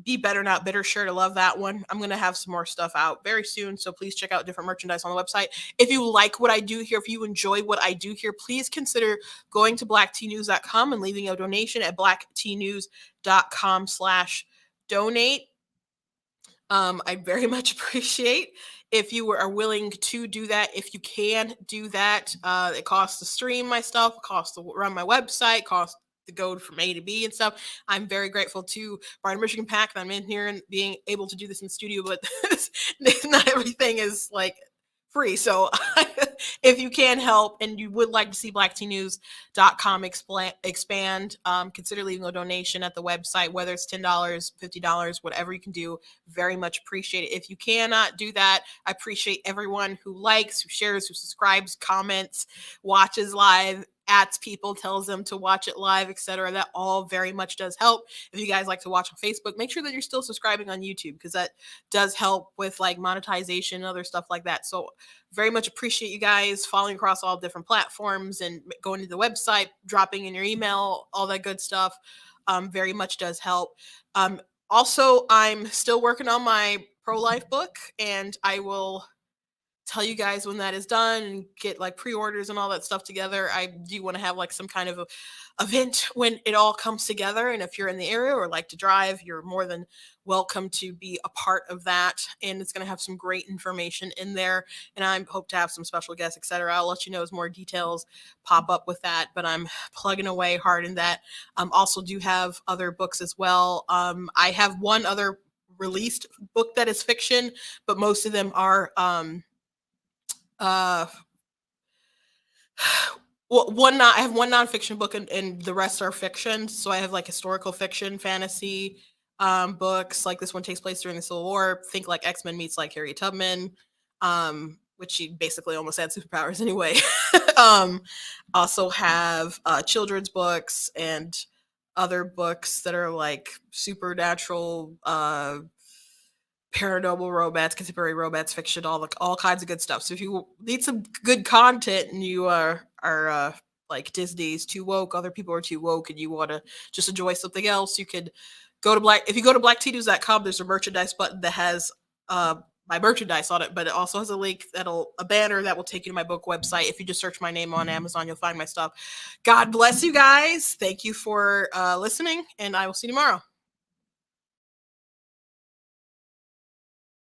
Be Better Not Bitter shirt. I love that one. I'm going to have some more stuff out very soon. So please check out different merchandise on the website. If you like what I do here, if you enjoy what I do here, please consider going to blacktnews.com and leaving a donation at blacktnews.com/donate. I very much appreciate if you are willing to do that. If you can do that, it costs to stream my stuff, it costs to run my website, costs to go from A to B and stuff. I'm very grateful to Brian Michigan Pack that I'm in here and being able to do this in the studio, but not everything is like free. So if you can help and you would like to see blacktnews.com expand, consider leaving a donation at the website, whether it's $10, $50, whatever you can do. Very much appreciate it. If you cannot do that, I appreciate everyone who likes, who shares, who subscribes, comments, watches live, adds people, tells them to watch it live, etc. That all very much does help. If you guys like to watch on Facebook, make sure that you're still subscribing on YouTube because that does help with like monetization and other stuff like that. So very much appreciate you guys following across all different platforms and going to the website, dropping in your email, all that good stuff. Very much does help. Also, I'm still working on my pro-life book, and I will tell you guys when that is done and get like pre-orders and all that stuff together. I do want to have like some kind of a event when it all comes together. And if you're in the area or like to drive, you're more than welcome to be a part of that. And it's going to have some great information in there. And I hope to have some special guests, etc. I'll let you know as more details pop up with that, but I'm plugging away hard in that. Also do have other books as well. I have one other released book that is fiction, but most of them are, well, I have one nonfiction book and the rest are fiction. So I have like historical fiction, fantasy books. Like this one takes place during the Civil War. Think like X-Men meets like Harriet Tubman, which she basically almost had superpowers anyway. Also have children's books and other books that are like supernatural, paranormal romance, contemporary romance fiction, all kinds of good stuff. So if you need some good content and you are like Disney's too woke, other people are too woke, and you want to just enjoy something else, you could go to if you go to blacktnews.com, there's a merchandise button that has my merchandise on it, but it also has a link a banner that will take you to my book website. If you just search my name on Amazon, you'll find my stuff. God bless you guys. Thank you for listening, and I will see you tomorrow.